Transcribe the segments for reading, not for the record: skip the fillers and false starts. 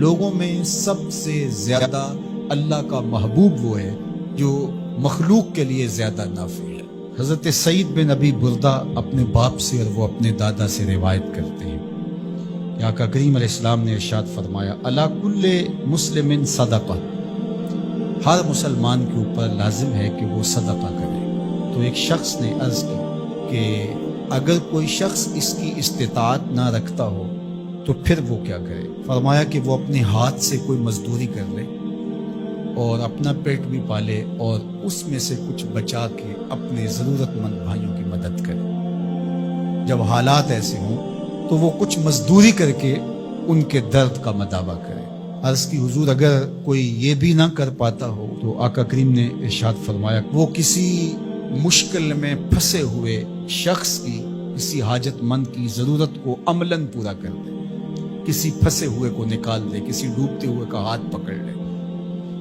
لوگوں میں سب سے زیادہ اللہ کا محبوب وہ ہے جو مخلوق کے لیے زیادہ نافع ہے۔ حضرت سعید بن ابی بردہ اپنے باپ سے اور وہ اپنے دادا سے روایت کرتے ہیں کہ آقا کریم علیہ السلام نے ارشاد فرمایا علی کل مسلم صدقہ، ہر مسلمان کے اوپر لازم ہے کہ وہ صدقہ کرے۔ تو ایک شخص نے عرض کی کہ اگر کوئی شخص اس کی استطاعت نہ رکھتا ہو تو پھر وہ کیا کرے؟ فرمایا کہ وہ اپنے ہاتھ سے کوئی مزدوری کر لے اور اپنا پیٹ بھی پالے اور اس میں سے کچھ بچا کے اپنے ضرورت مند بھائیوں کی مدد کرے۔ جب حالات ایسے ہوں تو وہ کچھ مزدوری کر کے ان کے درد کا مداوع کرے۔ عرض کی حضور اگر کوئی یہ بھی نہ کر پاتا ہو تو آقا کریم نے ارشاد فرمایا وہ کسی مشکل میں پھنسے ہوئے شخص کی، کسی حاجت مند کی ضرورت کو عملاً پورا کر دے، کسی پھنسے ہوئے کو نکال دے، کسی ڈوبتے ہوئے کا ہاتھ پکڑ لے،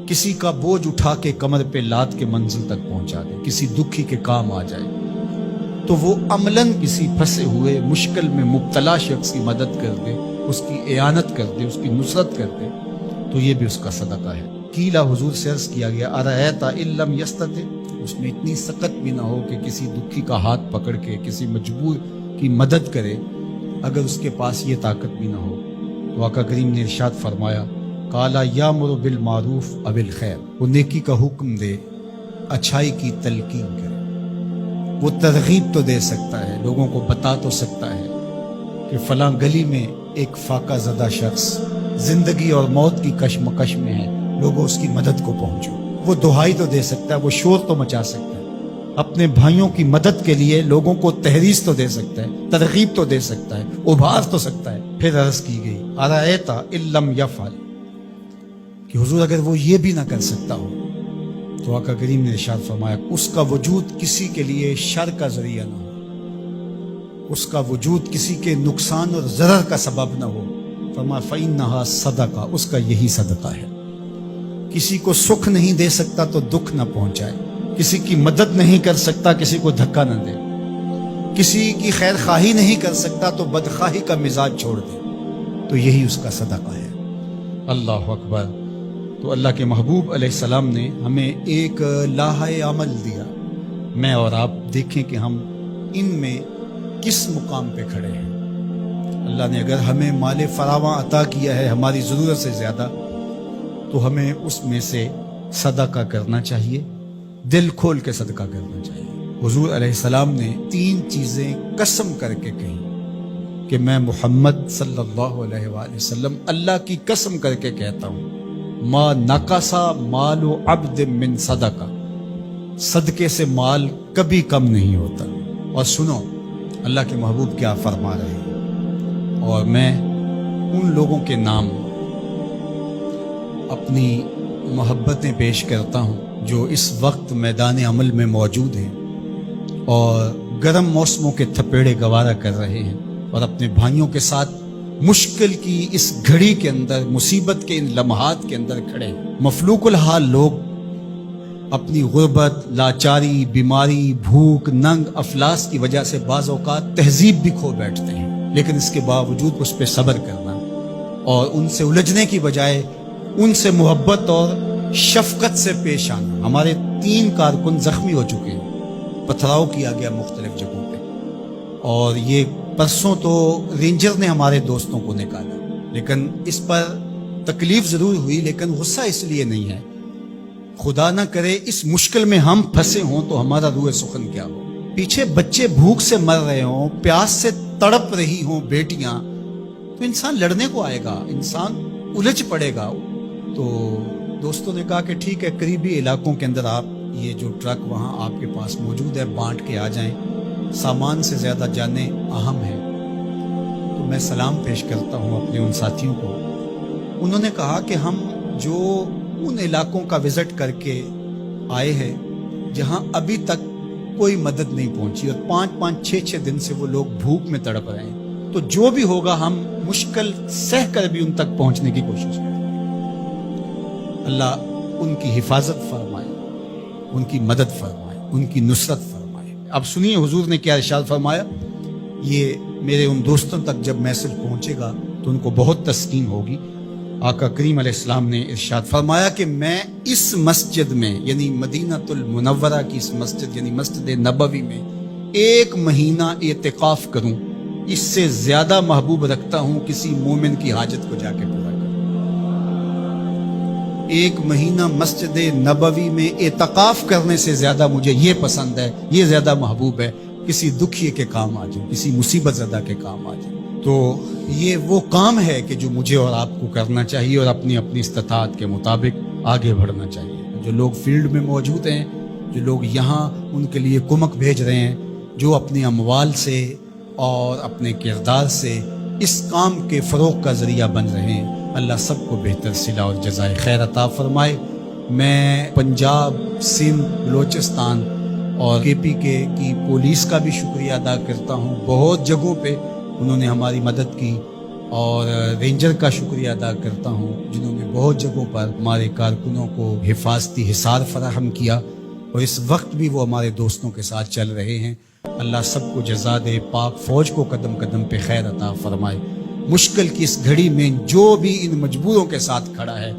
کسی کا بوجھ اٹھا کے کمر پہ لاد کے منزل تک پہنچا دے، کسی دکھی کے کام آ جائے تو وہ عملاً کسی پھنسے ہوئے مشکل میں مبتلا شخص کی مدد کر دے، اس کی اعانت کر دے، اس کی نصرت کر دے، تو یہ بھی اس کا صدقہ ہے۔ قیل حضور سے عرض کیا گیا ارأیت ان لم یستطع، اس میں اتنی سخت بھی نہ ہو کہ کسی دکھی کا ہاتھ پکڑ کے کسی مجبور کی مدد کرے، اگر اس کے پاس یہ طاقت بھی نہ ہو تو آقا کریم نے ارشاد فرمایا قالا یامر بالمعروف او بالخیر، وہ نیکی کا حکم دے، اچھائی کی تلقین کرے۔ وہ ترغیب تو دے سکتا ہے، لوگوں کو بتا تو سکتا ہے کہ فلاں گلی میں ایک فاقہ زدہ شخص زندگی اور موت کی کشمکش میں ہے، لوگوں اس کی مدد کو پہنچو۔ وہ دہائی تو دے سکتا ہے، وہ شور تو مچا سکتا ہے، اپنے بھائیوں کی مدد کے لیے لوگوں کو تحریض تو دے سکتا ہے، ترغیب تو دے سکتا ہے، ابھار تو سکتا ہے۔ پھر عرض کی گئی ارأیت ان لم یفعل، کہ حضور اگر وہ یہ بھی نہ کر سکتا ہو تو آقا کریم نے ارشاد فرمایا اس کا وجود کسی کے لیے شر کا ذریعہ نہ ہو، اس کا وجود کسی کے نقصان اور ضرر کا سبب نہ ہو، فرمایا فإنہا صدقہ، اس کا یہی صدقہ ہے۔ کسی کو سکھ نہیں دے سکتا تو دکھ نہ پہنچائے، کسی کی مدد نہیں کر سکتا کسی کو دھکا نہ دے، کسی کی خیر خواہی نہیں کر سکتا تو بدخواہی کا مزاج چھوڑ دے، تو یہی اس کا صدقہ ہے۔ اللہ اکبر۔ تو اللہ کے محبوب علیہ السلام نے ہمیں ایک لاحہ عمل دیا، میں اور آپ دیکھیں کہ ہم ان میں کس مقام پہ کھڑے ہیں۔ اللہ نے اگر ہمیں مال فراواں عطا کیا ہے ہماری ضرورت سے زیادہ تو ہمیں اس میں سے صدقہ کرنا چاہیے، دل کھول کے صدقہ کرنا چاہیے۔ حضور علیہ السلام نے 3 چیزیں قسم کر کے کہیں کہ میں محمد صلی اللہ علیہ وآلہ وسلم اللہ کی قسم کر کے کہتا ہوں ما نقصا مال عبد من صدقہ، صدقے سے مال کبھی کم نہیں ہوتا۔ اور سنو اللہ کے محبوب کیا فرما رہے ہیں، اور میں ان لوگوں کے نام اپنی محبتیں پیش کرتا ہوں جو اس وقت میدان عمل میں موجود ہیں اور گرم موسموں کے تھپیڑے گوارا کر رہے ہیں اور اپنے بھائیوں کے ساتھ مشکل کی اس گھڑی کے اندر، مصیبت کے ان لمحات کے اندر کھڑے ہیں۔ مفلوق الحال لوگ اپنی غربت، لاچاری، بیماری، بھوک، ننگ، افلاس کی وجہ سے بعض اوقات تہذیب بھی کھو بیٹھتے ہیں، لیکن اس کے باوجود اس پہ صبر کرنا اور ان سے الجھنے کی بجائے ان سے محبت اور شفقت سے پیش آنا۔ ہمارے 3 کارکن زخمی ہو چکے ہیں، پتھراؤ کیا گیا مختلف جگہوں پہ، اور یہ پرسوں تو رینجر نے ہمارے دوستوں کو نکالا، لیکن اس پر تکلیف ضرور ہوئی، لیکن غصہ اس لیے نہیں ہے، خدا نہ کرے اس مشکل میں ہم پھنسے ہوں تو ہمارا روح سخن کیا ہو۔ پیچھے بچے بھوک سے مر رہے ہوں، پیاس سے تڑپ رہی ہوں بیٹیاں، تو انسان لڑنے کو آئے گا، انسان الجھ پڑے گا۔ تو دوستوں نے کہا کہ ٹھیک ہے، قریبی علاقوں کے اندر آپ یہ جو ٹرک وہاں آپ کے پاس موجود ہے بانٹ کے آ جائیں، سامان سے زیادہ جانیں اہم ہے۔ تو میں سلام پیش کرتا ہوں اپنے ان ساتھیوں کو۔ انہوں نے کہا کہ ہم جو ان علاقوں کا وزٹ کر کے آئے ہیں جہاں ابھی تک کوئی مدد نہیں پہنچی اور 5-5 6-6 دن سے وہ لوگ بھوک میں تڑپ رہے ہیں، تو جو بھی ہوگا ہم مشکل سہ کر بھی ان تک پہنچنے کی کوشش کریں۔ اللہ ان کی حفاظت فرمائے، ان کی مدد فرمائے، ان کی نصرت فرمائے۔ اب سنیے حضور نے کیا ارشاد فرمایا۔ یہ میرے ان دوستوں تک جب میسج پہنچے گا تو ان کو بہت تسکین ہوگی۔ آقا کریم علیہ السلام نے ارشاد فرمایا کہ میں اس مسجد میں یعنی مدینہ المنورہ کی اس مسجد یعنی مسجد نبوی میں 1 مہینہ اعتکاف کروں، اس سے زیادہ محبوب رکھتا ہوں کسی مومن کی حاجت کو جا کے پورا کروں۔ 1 مہینہ مسجد نبوی میں اعتکاف کرنے سے زیادہ مجھے یہ پسند ہے، یہ زیادہ محبوب ہے کسی دکھیے کے کام آ جائے، کسی مصیبت زدہ کے کام آ جائے۔ تو یہ وہ کام ہے کہ جو مجھے اور آپ کو کرنا چاہیے اور اپنی اپنی استطاعت کے مطابق آگے بڑھنا چاہیے۔ جو لوگ فیلڈ میں موجود ہیں، جو لوگ یہاں ان کے لیے کمک بھیج رہے ہیں، جو اپنے اموال سے اور اپنے کردار سے اس کام کے فروغ کا ذریعہ بن رہے ہیں، اللہ سب کو بہتر صلہ اور جزائے خیر عطا فرمائے۔ میں پنجاب، سندھ، بلوچستان اور KP کی پولیس کا بھی شکریہ ادا کرتا ہوں، بہت جگہوں پہ انہوں نے ہماری مدد کی، اور رینجر کا شکریہ ادا کرتا ہوں جنہوں نے بہت جگہوں پر ہمارے کارکنوں کو حفاظتی حصار فراہم کیا، اور اس وقت بھی وہ ہمارے دوستوں کے ساتھ چل رہے ہیں۔ اللہ سب کو جزا دے، پاک فوج کو قدم قدم پہ خیر عطا فرمائے۔ مشکل کی اس گھڑی میں جو بھی ان مجبوروں کے ساتھ کھڑا ہے،